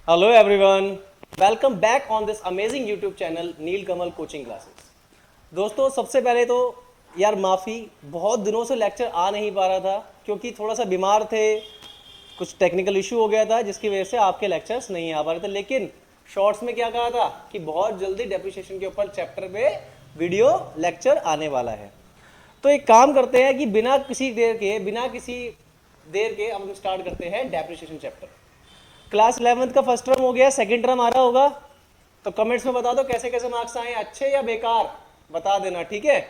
Hello everyone, welcome back on this amazing YouTube channel Neel Kamal coaching classes. दोस्तों सबसे पहले तो यार माफ़ी, बहुत दिनों से लेक्चर आ नहीं पा रहा था क्योंकि थोड़ा सा बीमार थे, कुछ टेक्निकल इशू हो गया था जिसकी वजह से आपके लेक्चर्स नहीं आ पा रहे थे। लेकिन शॉर्ट्स में क्या कहा था कि बहुत जल्दी डेप्रिसिएशन के ऊपर चैप्टर पे वीडियो लेक्चर आने वाला है। तो एक काम करते हैं कि बिना किसी देर के हम स्टार्ट करते हैं डेप्रिसिएशन चैप्टर। क्लास 11th का फर्स्ट टर्म हो गया, सेकंड टर्म आ रहा होगा, तो कमेंट्स में बता दो कैसे कैसे मार्क्स आए, अच्छे या बेकार, बता देना, ठीक है।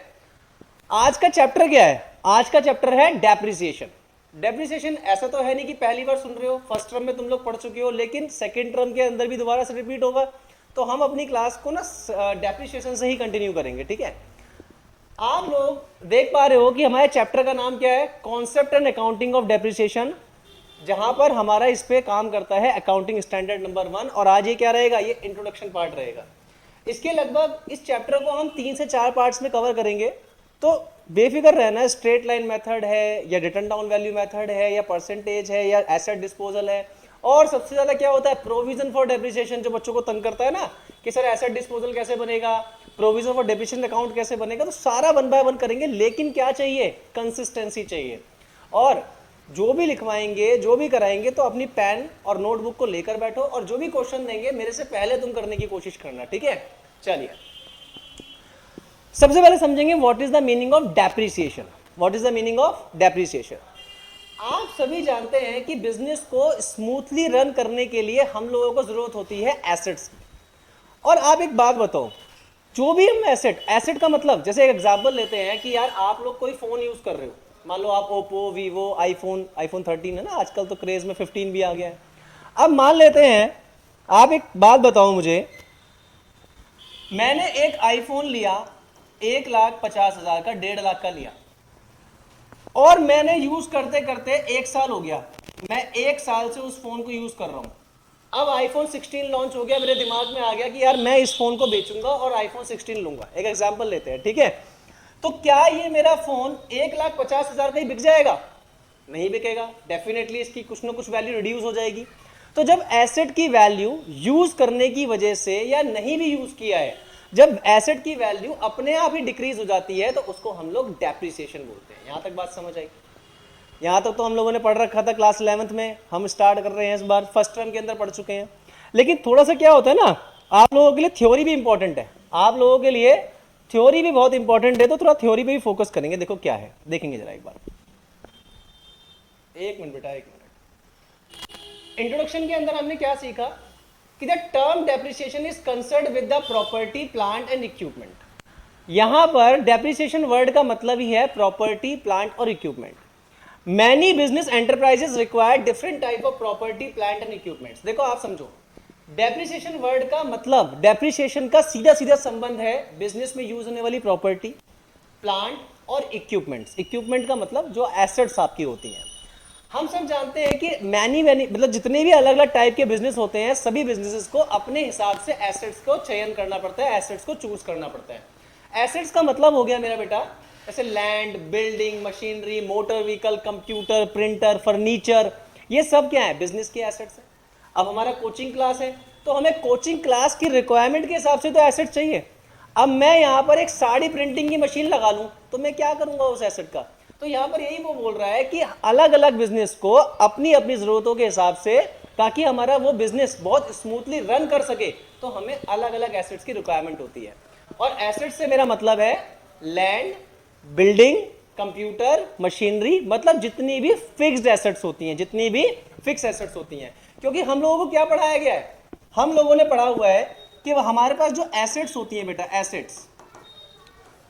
आज का चैप्टर क्या है? आज का चैप्टर है डेप्रिसिएशन। डेप्रिसिएशन ऐसा तो है नहीं कि पहली बार सुन रहे हो, फर्स्ट टर्म में तुम लोग पढ़ चुके हो, लेकिन सेकंड टर्म के अंदर भी दोबारा से रिपीट होगा। तो हम अपनी क्लास को ना डेप्रिसिएशन से ही कंटिन्यू करेंगे, ठीक है। आप लोग देख पा रहे हो कि हमारे चैप्टर का नाम क्या है, concept and accounting of depreciation, जहां पर हमारा इस पे काम करता है अकाउंटिंग स्टैंडर्ड नंबर 1। और आज ये क्या रहेगा, ये इंट्रोडक्शन पार्ट रहेगा। इसके लगभग इस चैप्टर को हम 3 से 4 पार्ट्स में कवर करेंगे। तो बेफिक्र रहना, स्ट्रेट लाइन मेथड है या रिटर्न डाउन वैल्यू मेथड है या परसेंटेज है या एसेट डिस्पोजल है, और सबसे ज्यादा क्या होता है, प्रोविजन फॉर डेप्रिसिएशन, जो बच्चों को तंग करता है ना कि सर एसेट डिस्पोजल कैसे बनेगा, प्रोविजन फॉर डेप्रिसिएशन अकाउंट कैसे बनेगा। तो सारा 1 बाय 1 करेंगे, लेकिन क्या चाहिए, कंसिस्टेंसी चाहिए। और जो भी लिखवाएंगे, जो भी कराएंगे, तो अपनी पेन और नोटबुक को लेकर बैठो और जो भी क्वेश्चन देंगे मेरे से पहले तुम करने की कोशिश करना, ठीक है। चलिए सबसे पहले समझेंगे what is the meaning of depreciation. What is the meaning of depreciation? आप सभी जानते हैं कि बिजनेस को स्मूथली रन करने के लिए हम लोगों को जरूरत होती है एसेट्स की। और आप एक बात बताओ, जो भी हम एसेट का मतलब, जैसे एक एग्जांपल लेते हैं कि यार आप लोग कोई फोन यूज कर रहे हो, मान लो आप ओप्पो, वीवो, आईफोन 13 है ना, आजकल तो क्रेज में 15 भी आ गया है। अब मान लेते हैं, आप एक बात बताओ मुझे, मैंने एक आईफोन लिया 1,50,000 का, 1.5 लाख का लिया, और मैंने यूज करते करते 1 साल हो गया, मैं 1 साल से उस फोन को यूज कर रहा हूं। अब आईफोन 16 लॉन्च हो गया, मेरे दिमाग में आ गया कि यार मैं इस फोन को बेचूंगा और आईफोन 16 लूंगा। एक एग्जांपल लेते हैं, ठीक है। तो क्या ये मेरा फोन 1,50,000 का ही बिक जाएगा? नहीं बिकेगा, डेफिनेटली इसकी कुछ ना कुछ वैल्यू रिड्यूस हो जाएगी। तो जब एसेट की वैल्यू यूज करने की वजह से या नहीं भी यूज किया है, जब एसेट की वैल्यू अपने आप ही डिक्रीज हो जाती है, तो उसको हम लोग डेप्रिसिएशन बोलते हैं। यहां तक बात समझ आई? यहां तक तो हम लोगों ने पढ़ रखा था क्लास 11th में, हम स्टार्ट कर रहे हैं इस बार, फर्स्ट टर्म के अंदर पढ़ चुके हैं। लेकिन थोड़ा सा क्या होता है ना, आप लोगों के लिए थ्योरी भी इंपॉर्टेंट है, आप लोगों के लिए थ्योरी भी बहुत इंपॉर्टेंट है। तो थोड़ा थ्योरी पे भी फोकस करेंगे। देखो क्या है, देखेंगे जरा एक बार। एक मिनट बेटा, एक मिनट। इंट्रोडक्शन के अंदर हमने क्या सीखा कि the term depreciation is concerned with the property, plant and equipment. यहां पर डेप्रिसिएशन वर्ड का मतलब ही है प्रॉपर्टी, प्लांट और equipment. Many business enterprises require different type of property, plant and equipments. देखो आप समझो, डेप्रिसिएशन वर्ड का मतलब, डेप्रिसिएशन का सीधा सीधा संबंध है बिजनेस में यूज होने वाली प्रॉपर्टी, प्लांट और इक्विपमेंट्स। इक्विपमेंट का मतलब जो एसेट्स आपकी होती हैं। हम सब जानते हैं कि मैनी मतलब जितने भी अलग अलग टाइप के बिजनेस होते हैं, सभी बिजनेसेस को अपने हिसाब से एसेट्स को चयन करना पड़ता है, एसेट्स को चूज करना पड़ता है। एसेट्स का मतलब हो गया मेरा बेटा, जैसे land, building, machinery, motor vehicle, computer, printer, furniture, ये सब क्या है, बिजनेस के एसेट्स है। अब हमारा कोचिंग क्लास है, तो हमें कोचिंग क्लास की रिक्वायरमेंट के हिसाब से तो एसेट चाहिए। अब मैं यहाँ पर एक साड़ी प्रिंटिंग की मशीन लगा लूँ तो मैं क्या करूँगा उस एसेट का? तो यहाँ पर यही वो बोल रहा है कि अलग अलग बिजनेस को अपनी अपनी ज़रूरतों के हिसाब से, ताकि हमारा वो बिजनेस बहुत स्मूथली रन कर सके, तो हमें अलग अलग एसेट्स की रिक्वायरमेंट होती है। और एसेट से मेरा मतलब है लैंड, बिल्डिंग, कंप्यूटर, मशीनरी, मतलब जितनी भी फिक्स्ड एसेट्स होती हैं, जितनी भी फिक्स एसेट्स होती हैं। क्योंकि हम लोगों को क्या पढ़ाया गया है, हम लोगों ने पढ़ा हुआ है कि हमारे पास जो एसेट्स होती हैं बेटा, एसेट्स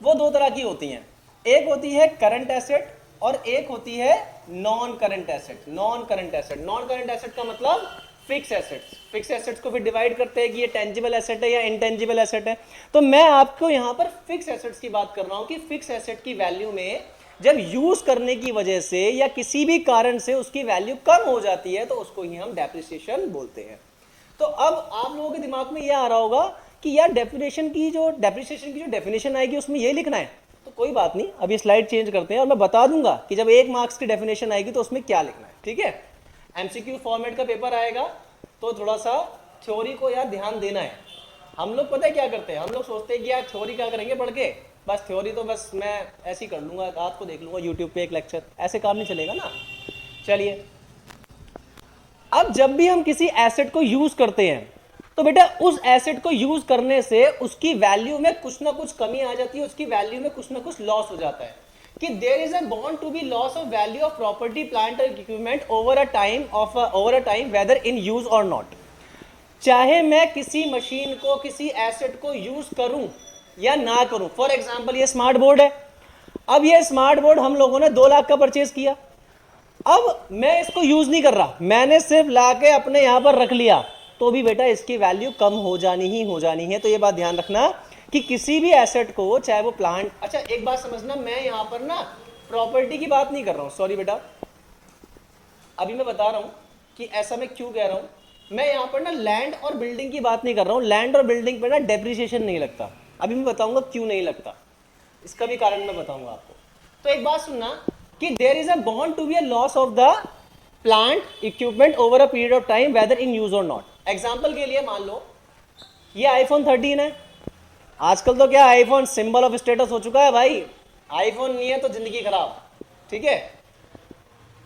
वो 2 तरह की होती हैं। एक होती है करंट एसेट और एक होती है non current asset. Non current asset का मतलब फिक्स एसेट्स। फिक्स एसेट्स को भी डिवाइड करते हैं कि ये टेंजिबल एसेट है या इनटेंजिबल एसेट है। तो मैं आपको यहाँ पर फिक्स एसेट्स की बात कर रहा हूँ कि फिक्स एसेट की वैल्यू में जब यूज करने की वजह से या किसी भी कारण से उसकी वैल्यू कम हो जाती है, तो उसको ही हम डेप्रिसिएशन बोलते हैं। तो अब आप लोगों के दिमाग में यह आ रहा होगा कि यार डेप्रिसिएशन की जो डेफिनेशन आएगी उसमें ये लिखना है। तो कोई बात नहीं, अभी स्लाइड चेंज करते हैं और मैं बता दूंगा कि जब 1 मार्क्स की डेफिनेशन आएगी तो उसमें क्या लिखना है, ठीक है। एमसीक्यू फॉर्मेट का पेपर आएगा, तो थोड़ा सा थ्योरी को यार ध्यान देना है। हम लोग पता है क्या करते हैं, हम लोग सोचते हैं कि यार थ्योरी क्या करेंगे पढ़ के, बस थ्योरी तो बस मैं ऐसे ही कर लूंगा, रात को देख लूंगा यूट्यूब पे एक लेक्चर, ऐसे काम नहीं चलेगा ना। चलिए, अब जब भी हम किसी एसेट को यूज करते हैं तो बेटा उस एसेट को यूज करने से उसकी वैल्यू में कुछ ना कुछ कमी आ जाती है, उसकी वैल्यू में कुछ ना कुछ लॉस हो जाता है। कि there is a bound to be loss of value of property plant और equipment over a time whether in use और नॉट। चाहे मैं किसी मशीन को, किसी एसेट को यूज करूं या ना करूं। फॉर एग्जाम्पल ये स्मार्ट बोर्ड है, अब ये स्मार्ट बोर्ड हम लोगों ने 2 लाख का परचेज किया, अब मैं इसको यूज नहीं कर रहा, मैंने सिर्फ लाके अपने यहां पर रख लिया, तो भी बेटा इसकी वैल्यू कम हो जानी है। तो ये बात ध्यान रखना कि किसी भी एसेट को, चाहे वो प्लांट, अच्छा एक बात समझना, मैं यहां पर ना प्रॉपर्टी की बात नहीं कर रहा हूं, सॉरी बेटा, अभी मैं बता रहा हूं कि ऐसा मैं क्यों कह रहा हूं। मैं यहां पर ना लैंड और बिल्डिंग की बात नहीं कर रहा हूं, लैंड और बिल्डिंग पर ना डेप्रिसिएशन नहीं लगता, अभी मैं बताऊंगा क्यों नहीं लगता, इसका भी कारण मैं बताऊंगा आपको। तो एक बात सुनना कि there is a bound to be a loss of the plant equipment over a period of time whether in use और नॉट। एग्जांपल के लिए मान लो ये आईफोन 13 है, आजकल तो क्या आईफोन सिंबल ऑफ स्टेटस हो चुका है भाई, आईफोन नहीं है तो जिंदगी खराब, ठीक है।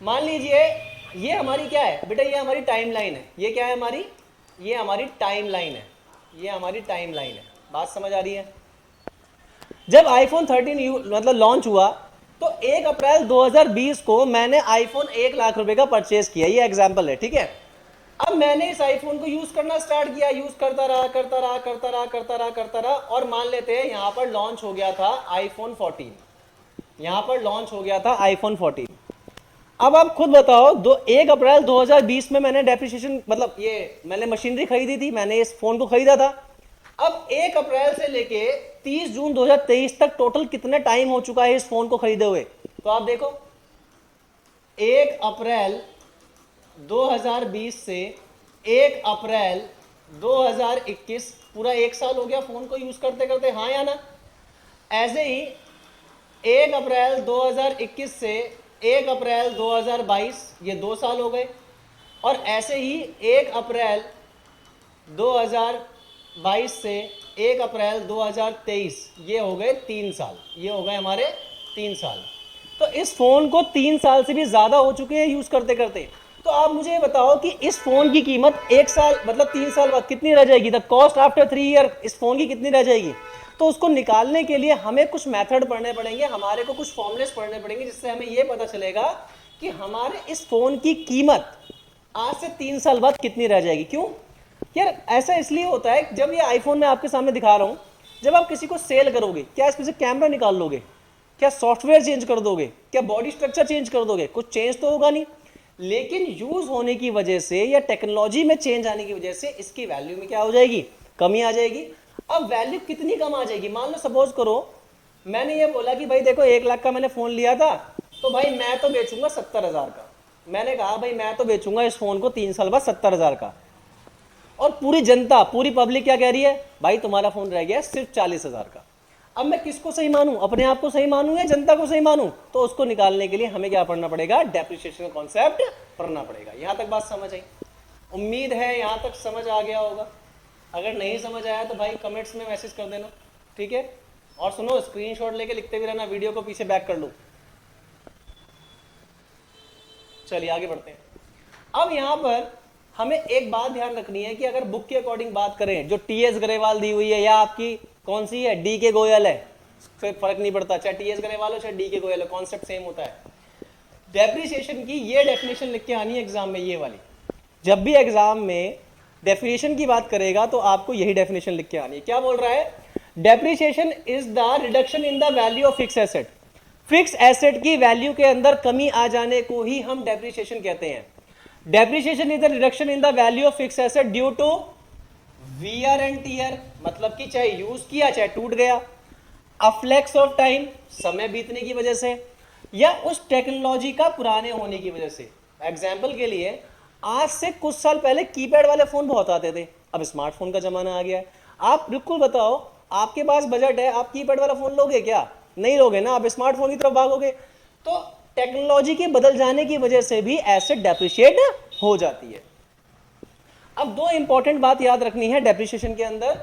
मान लीजिए ये हमारी क्या है बेटा, ये हमारी टाइमलाइन है, ये क्या है हमारी, ये हमारी टाइमलाइन है, ये हमारी टाइमलाइन है, बात समझ आ रही है। जब आईफोन 13 मतलब लॉन्च हुआ तो 1 अप्रैल 2020 को मैंने आईफोन 1 लाख रुपए का परचेज किया, ये एग्जांपल है, ठीक है। अब मैंने इस आईफोन को यूज करना स्टार्ट किया, यूज करता रहा और मान लेते हैं यहां पर लॉन्च हो गया था आईफोन 14, यहां पर लॉन्च हो गया था आईफोन 14। अब आप खुद बताओ, 1 अप्रैल 2020 में मैंने डेप्रिसिएशन, मतलब ये मैंने मशीनरी खरीदी थी, मैंने इस फोन को खरीदा था। अब 1 अप्रैल से लेके 30 जून 2023 तक टोटल कितना टाइम हो चुका है इस फोन को खरीदे हुए, तो आप देखो 1 अप्रैल 2020 से 1 अप्रैल 2021 पूरा 1 साल हो गया फोन को यूज करते करते, हाँ या ना। ऐसे ही 1 अप्रैल 2021 से 1 अप्रैल 2022 ये 2 साल हो गए, और ऐसे ही 1 अप्रैल 2022 से 1 अप्रैल 2023 ये हो गए 3 साल, ये हो गए हमारे 3 साल। तो इस फोन को 3 साल से भी ज्यादा हो चुके हैं यूज करते करते। तो आप मुझे बताओ कि इस फोन की कीमत 1 साल मतलब 3 साल बाद कितनी रह जाएगी, द कॉस्ट आफ्टर 3 ईयर इस फोन की कितनी रह जाएगी। तो उसको निकालने के लिए हमें कुछ मेथड पढ़ने पड़ेंगे, हमारे को कुछ फॉर्मुलेस पढ़ने पड़ेंगे, जिससे हमें यह पता चलेगा कि हमारे इस फोन की कीमत आज से 3 साल बाद कितनी रह जाएगी। क्यों यार, ऐसा इसलिए होता है, जब ये आईफोन मैं आपके सामने दिखा रहा हूं, जब आप किसी को सेल करोगे, क्या इसमें से कैमरा निकाल लोगे, क्या सॉफ्टवेयर चेंज कर दोगे, क्या बॉडी स्ट्रक्चर चेंज कर दोगे, कुछ चेंज तो होगा नहीं। लेकिन यूज होने की वजह से या टेक्नोलॉजी में चेंज आने की वजह से इसकी वैल्यू में क्या हो जाएगी, कमी आ जाएगी। अब वैल्यू कितनी कम आ जाएगी, मान लो सपोज करो मैंने ये बोला कि भाई देखो 1 लाख का मैंने फोन लिया था, तो भाई मैं तो बेचूंगा 70,000 का। मैंने कहा भाई मैं तो बेचूंगा इस फोन को 3 साल बाद 70,000 का, और पूरी जनता, पूरी पब्लिक क्या कह रही है, भाई तुम्हारा फोन रह गया सिर्फ 40,000 का। अब मैं किसको सही मानूं, अपने आप को सही मानूं या जनता को सही मानूं। तो उसको निकालने के लिए हमें क्या पढ़ना पड़ेगा, डेप्रिसिएशन का कॉन्सेप्ट पढ़ना पड़ेगा। यहां तक बात समझ आई, उम्मीद है यहां तक समझ आ गया होगा। अगर नहीं समझ आया तो भाई कमेंट्स में मैसेज कर देना, ठीक है। और सुनो, स्क्रीनशॉट लेके लिखते भी रहना, वीडियो को पीछे बैक कर लो। चलिए आगे बढ़ते हैं। अब यहां पर हमें एक बात ध्यान रखनी है कि अगर बुक के अकॉर्डिंग बात करें, जो टीएस ग्रेवाल दी हुई है या आपकी कौन सी है, डी के गोयल है, कोई फर्क नहीं पड़ता, चाहे टीएस ग्रेवाल हो चाहे डी के गोयल हो, कॉन्सेप्ट सेम होता है। डेप्रिसिएशन की ये डेफिनेशन लिख के आनी है एग्जाम में, ये वाली। जब भी एग्जाम में डेफिनेशन की बात करेगा तो आपको यही डेफिनेशन लिख के आनी है। क्या बोल रहा है, depreciation is the reduction in the value of fix asset. Fix asset की वैल्यू के अंदर कमी आ जाने को ही हम डेप्रिसिएशन कहते हैं। Depreciation is the reduction in the value of fix asset due to wear and tear, मतलब कि चाहे यूज किया चाहे टूट गया, अफ्लेक्स ऑफ टाइम, समय बीतने की वजह से, या उस टेक्नोलॉजी का पुराने होने की वजह से। एग्जाम्पल के लिए आज से कुछ साल पहले कीपैड वाले फोन बहुत आते थे, अब स्मार्टफोन का जमाना आ गया है। आप बिल्कुल बताओ, आपके पास बजट है, आप कीपैड वाला फोन लोगे क्या, नहीं लोगे ना, आप स्मार्टफोन की तरफ भागोगे। तो टेक्नोलॉजी के बदल जाने की वजह से भी एसेट डेप्रिशिएट हो जाती है। अब दो इंपॉर्टेंट बात याद रखनी है डेप्रिसिएशन के अंदर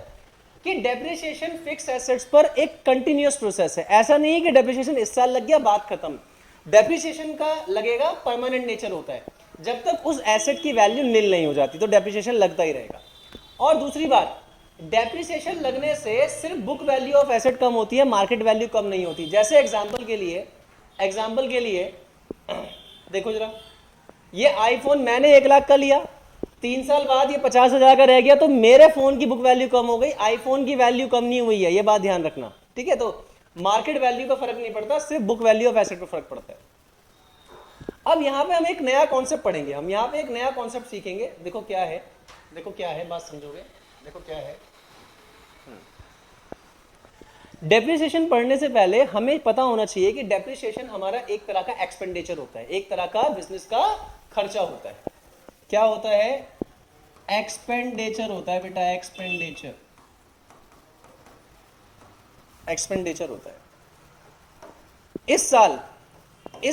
कि डेप्रिसिएशन फिक्स एसेट्स पर एक कंटिन्यूअस प्रोसेस है। ऐसा नहीं है कि डेप्रिसिएशन इस साल लग गया बात खत्म। डेप्रिसिएशन का लगेगा परमानेंट नेचर होता है, जब तक उस एसेट की वैल्यू नील नहीं हो जाती तो डेप्रिसिएशन लगता ही रहेगा। और दूसरी बात, डेप्रिसिएशन लगने से सिर्फ बुक वैल्यू ऑफ एसेट कम होती है, मार्केट वैल्यू कम नहीं होती। जैसे एग्जांपल के लिए देखो जरा, ये आईफोन मैंने 1 लाख का लिया, 3 साल बाद ये 50,000 का रह गया, तो मेरे फोन की बुक वैल्यू कम हो गई, आईफोन की वैल्यू कम नहीं हुई है, ये बात ध्यान रखना, ठीक है। तो मार्केट वैल्यू का फर्क नहीं पड़ता, सिर्फ बुक वैल्यू ऑफ एसेट पर फर्क पड़ता है। अब यहां पे हम एक नया कॉन्सेप्ट पढ़ेंगे, हम यहां पे एक नया कॉन्सेप्ट सीखेंगे। देखो क्या है, बात समझोगे, देखो क्या है। डेप्रिसिएशन पढ़ने से पहले हमें पता होना चाहिए कि डेप्रिसिएशन हमारा एक तरह का एक्सपेंडिचर होता है, एक तरह का बिजनेस का खर्चा होता है। क्या होता है? एक्सपेंडिचर होता है बेटा, एक्सपेंडिचर होता है। इस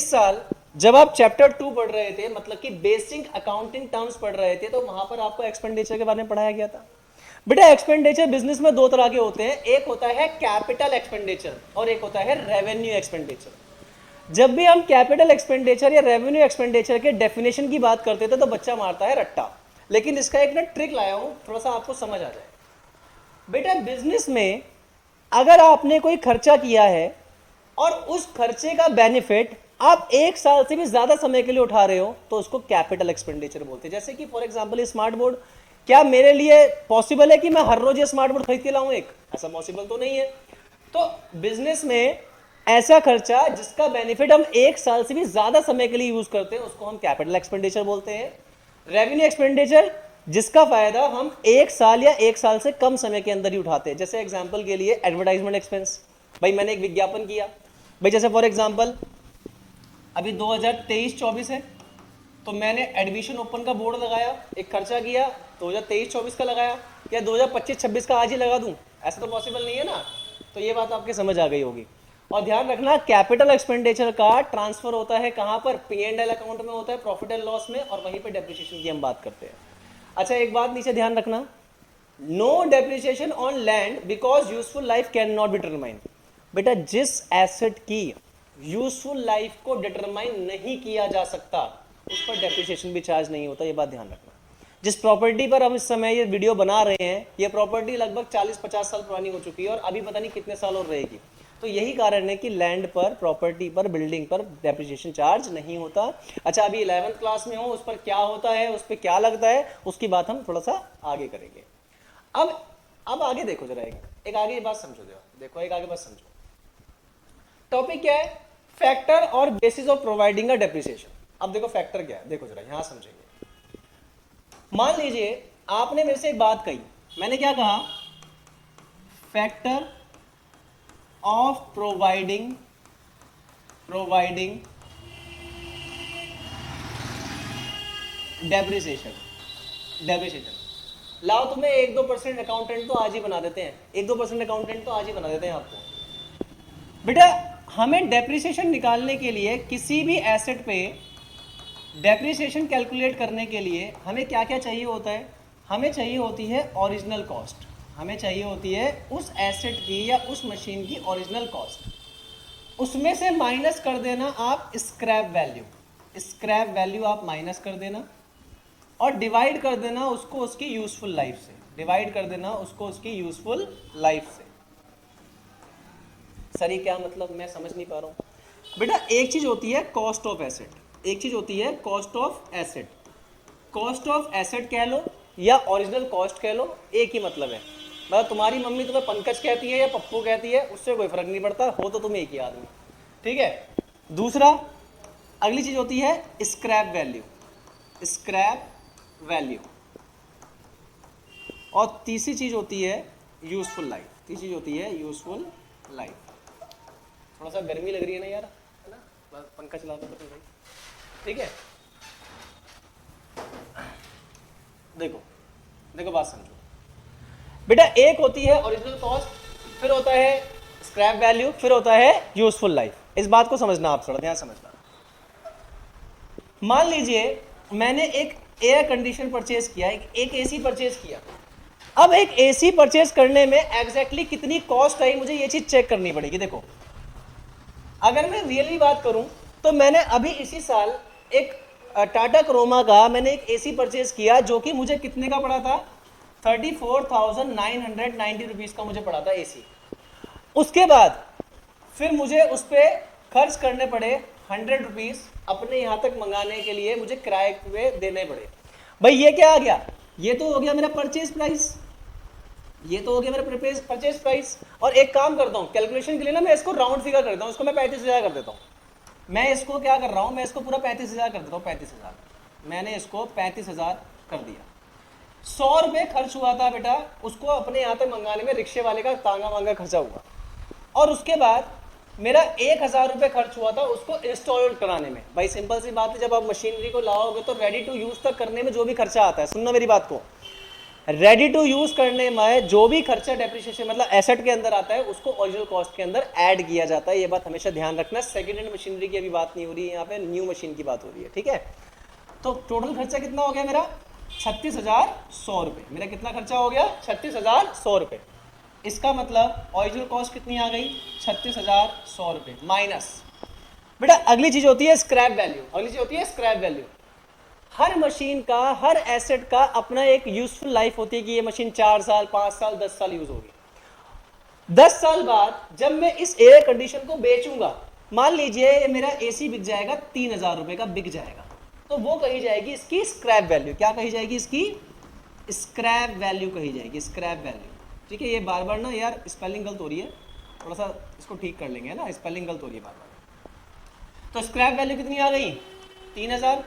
साल जब आप चैप्टर 2 पढ़ रहे थे, मतलब कि बेसिक अकाउंटिंग टर्म्स पढ़ रहे थे, तो वहां पर आपको एक्सपेंडिचर के बारे में पढ़ाया गया था। बेटा एक्सपेंडिचर बिजनेस में दो तरह के होते हैं, एक होता है कैपिटल एक्सपेंडिचर और एक होता है रेवेन्यू एक्सपेंडिचर। जब भी हम कैपिटल एक्सपेंडिचर या रेवेन्यू एक्सपेंडिचर के डेफिनेशन की बात करते थे तो बच्चा मारता है रट्टा, लेकिन इसका एक ना ट्रिक लाया हूं, थोड़ा सा आपको समझ आ जाए। बेटा बिजनेस में अगर आपने कोई खर्चा किया है और उस खर्चे का बेनिफिट आप 1 साल से भी ज्यादा समय के लिए उठा रहे हो तो उसको कैपिटल एक्सपेंडिचर बोलते हैं। जैसे कि फॉर एग्जांपल स्मार्ट बोर्ड, क्या मेरे लिए पॉसिबल है कि मैं हर रोज ये स्मार्ट बोर्ड खरीद के लाऊं एक? ऐसा पॉसिबल तो नहीं है। तो बिजनेस में ऐसा खर्चा जिसका बेनिफिट हम 1 साल से भी ज्यादा समय के लिए यूज करते हैं उसको हम कैपिटल एक्सपेंडिचर बोलते हैं। रेवेन्यू एक्सपेंडिचर जिसका फायदा हम 1 साल या 1 साल से कम समय के अंदर ही उठाते हैं। जैसे एग्जांपल के लिए एडवर्टाइजमेंट एक्सपेंस, भाई मैंने एक विज्ञापन किया, भाई जैसे फॉर एग्जांपल अभी 2023-24 है तो मैंने एडमिशन ओपन का बोर्ड लगाया, एक खर्चा किया, 2023-24 का लगाया, या 2025-26 का आज ही लगा दूं? ऐसा तो पॉसिबल नहीं है ना। तो ये बात आपके समझ आ गई होगी। और ध्यान रखना कैपिटल एक्सपेंडिचर का ट्रांसफर होता है कहां पर? P&L अकाउंट में होता है, प्रॉफिट एंड लॉस में, और वहीं पे डेप्रिसिएशन की हम बात करते हैं। अच्छा एक बात नीचे ध्यान रखना, no depreciation on land because useful life can not be determined. बेटा जिस एसेट की यूजफुल लाइफ को डिटरमाइन नहीं किया जा सकता उस पर डेप्रिसिएशन भी चार्ज नहीं होता, ये बात ध्यान रखना। जिस प्रॉपर्टी पर हम इस समय ये वीडियो बना रहे हैं, ये प्रॉपर्टी लगभग 40-50 साल पुरानी हो चुकी है और अभी पता नहीं कितने साल और रहेगी। तो यही कारण है कि लैंड पर, प्रॉपर्टी पर, बिल्डिंग पर डेप्रिसिएशन चार्ज नहीं होता। अच्छा अभी 11th क्लास में हो, उस पर क्या होता है, उस पर क्या लगता है, उसकी बात हम थोड़ा सा आगे करेंगे। अब आगे देखो जरा, एक आगे बात समझो जरा, देखो एक आगे बात समझो। टॉपिक क्या है? फैक्टर और basis of providing a depreciation. अब देखो फैक्टर क्या है, देखो जरा यहां समझेंगे। मान लीजिए आपने मेरे से एक बात कही, मैंने क्या कहा? Factor of providing depreciation. लाओ तुम्हें 1-2% अकाउंटेंट तो आज ही बना देते हैं, 1-2% अकाउंटेंट तो आज ही बना देते हैं आपको। बेटा हमें डेप्रिसिएशन निकालने के लिए, किसी भी एसेट पे डेप्रिसिएशन कैलकुलेट करने के लिए हमें क्या क्या चाहिए होता है? हमें चाहिए होती है ओरिजिनल कॉस्ट, हमें चाहिए होती है उस एसेट की या उस मशीन की ओरिजिनल कॉस्ट। उसमें से माइनस कर देना आप स्क्रैप वैल्यू आप माइनस कर देना और डिवाइड कर देना उसको उसकी यूजफुल लाइफ से। सर ये क्या मतलब, मैं समझ नहीं पा रहा हूं। बेटा एक चीज होती है कॉस्ट ऑफ एसेट, एक चीज होती है cost of asset. Cost of asset कह लो या ओरिजिनल कॉस्ट कह लो, एक ही मतलब है। मतलब तुम्हारी मम्मी तुम्हें पंकज कहती है या पप्पू कहती है, उससे कोई फर्क नहीं पड़ता, हो तो तुम एक ही आदमी, ठीक है। दूसरा, अगली चीज होती है स्क्रैप वैल्यू, और तीसरी चीज होती है यूजफुल लाइफ। थोड़ा सा गर्मी लग रही है ना यार, है ना, पंखा चलाता तो भाई, ठीक है। देखो बात समझो बेटा, एक होती है ओरिजिनल कॉस्ट, फिर होता है स्क्रैप वैल्यू, फिर होता है यूजफुल लाइफ। इस बात को समझना, आप थोड़ा ध्यान समझना। मान लीजिए मैंने एक एयर कंडीशन परचेज किया, एक एसी परचेज किया। अब एक एसी परचेज करने में एग्जैक्टली कितनी कॉस्ट आई, मुझे ये चीज चेक करनी पड़ेगी। देखो, अगर मैं रियली बात करूं तो मैंने अभी इसी साल एक टाटा क्रोमा का मैंने एक एसी परचेज किया, जो कि मुझे कितने का पड़ा था, 34,990 रुपीज का मुझे पड़ा था एसी। उसके बाद फिर मुझे उस पर खर्च करने पड़े 100 रुपीज अपने यहाँ तक मंगाने के लिए, मुझे किराए पे देने पड़े। भाई ये क्या आ गया, ये तो हो गया मेरा परचेज प्राइस, ये तो हो गया मेरा परचेज प्राइस। और एक काम करता हूँ कैलकुलेशन के लिए ना, मैं इसको राउंड फिगर करता हूँ, इसको मैं 35,000 कर देता हूँ। मैं इसको क्या कर रहा हूँ, मैं इसको पूरा 35,000 कर देता हूँ। 35,000 मैंने इसको 35,000 कर दिया। 100 रुपये खर्च हुआ था बेटा उसको अपने यहाँ तक मंगाने में, रिक्शे वाले का तांगा वांगा खर्चा हुआ। और उसके बाद मेरा 1,000 रुपये खर्च हुआ था उसको इंस्टॉल कराने में। भाई सिंपल सी बात है, जब आप मशीनरी को लाओगे तो रेडी टू यूज तक करने में जो भी खर्चा आता है, सुनना मेरी बात को, रेडी टू यूज करने में जो भी खर्चा डेप्रिसिएशन मतलब एसेट के अंदर आता है, उसको ओरिजिनल कॉस्ट के अंदर ऐड किया जाता है। ये बात हमेशा ध्यान रखना। सेकेंड हैंड मशीनरी की अभी बात नहीं हो रही है, यहाँ पे न्यू मशीन की बात हो रही है, ठीक है। तो टोटल खर्चा कितना हो गया मेरा, 36,100 रुपये। मेरा कितना खर्चा हो गया, 36,100 रुपये। इसका मतलब ओरिजिनल कॉस्ट कितनी आ गई, 36,100 रुपये माइनस। बेटा अगली चीज होती है स्क्रैप वैल्यू, अगली चीज होती है स्क्रैप वैल्यू। हर मशीन का, हर एसेट का अपना एक यूजफुल लाइफ होती है कि ये मशीन 4 साल 5 साल 10 साल यूज होगी। 10 साल बाद जब मैं इस एयर कंडीशन को बेचूंगा, मान लीजिए ये मेरा एसी बिक जाएगा 3,000 रुपए का बिक जाएगा, तो वो कही जाएगी इसकी स्क्रैप वैल्यू। क्या कही जाएगी, इसकी स्क्रैप वैल्यू कही जाएगी, स्क्रैप वैल्यू। ठीक है, ये बार बार ना यार स्पेलिंग गलत हो रही है, थोड़ा सा इसको ठीक कर लेंगे ना, स्पेलिंग गलत हो रही है बार बार। तो स्क्रैप वैल्यू कितनी आ गई, 3,000।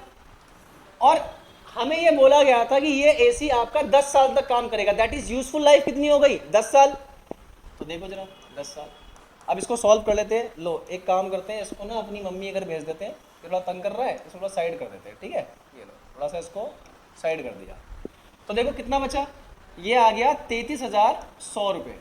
और हमें ये बोला गया था कि ये एसी आपका 10 साल तक काम करेगा, दैट इज यूजफुल लाइफ कितनी हो गई, 10 साल। तो देखो जरा 10 साल। अब इसको सॉल्व कर लेते हैं। लो एक काम करते हैं, इसको ना अपनी मम्मी अगर भेज देते हैं, थोड़ा तंग कर रहा है, इसको थोड़ा साइड कर देते हैं, ठीक है। ये लो थोड़ा सा इसको साइड कर दिया, तो देखो कितना बचा, ये आ गया 33,100 रुपये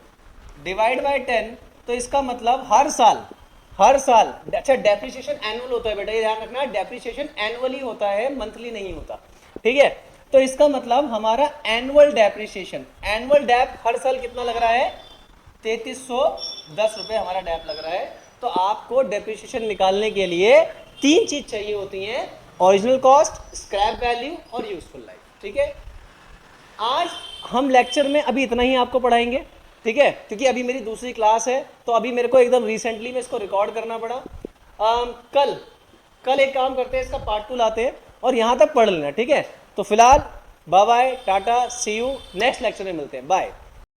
डिवाइड बाई 10। तो इसका मतलब हर साल, हर साल, अच्छा डेप्रिसिएशन एनुअल होता है बेटा, ये ध्यान रखना, डेप्रिसिएशन एनुअली होता है, मंथली नहीं होता, ठीक है। तो इसका मतलब हमारा एनुअल डेप्रिसिएशन, एनुअल डेप हर साल कितना लग रहा है, 3310 रुपये हमारा डेप लग रहा है। तो आपको डेप्रिसिएशन निकालने के लिए 3 चीज चाहिए होती हैं, ओरिजिनल कॉस्ट, स्क्रैप वैल्यू और यूजफुल लाइफ, ठीक है। आज हम लेक्चर में अभी इतना ही आपको पढ़ाएंगे, ठीक है, क्योंकि अभी मेरी दूसरी क्लास है, तो अभी मेरे को एकदम रिसेंटली में इसको रिकॉर्ड करना पड़ा। कल एक काम करते हैं, इसका पार्ट 2 लाते हैं और यहाँ तक पढ़ लेना, ठीक है। तो फिलहाल bye bye, tata, see you, next lecture में मिलते हैं, बाय।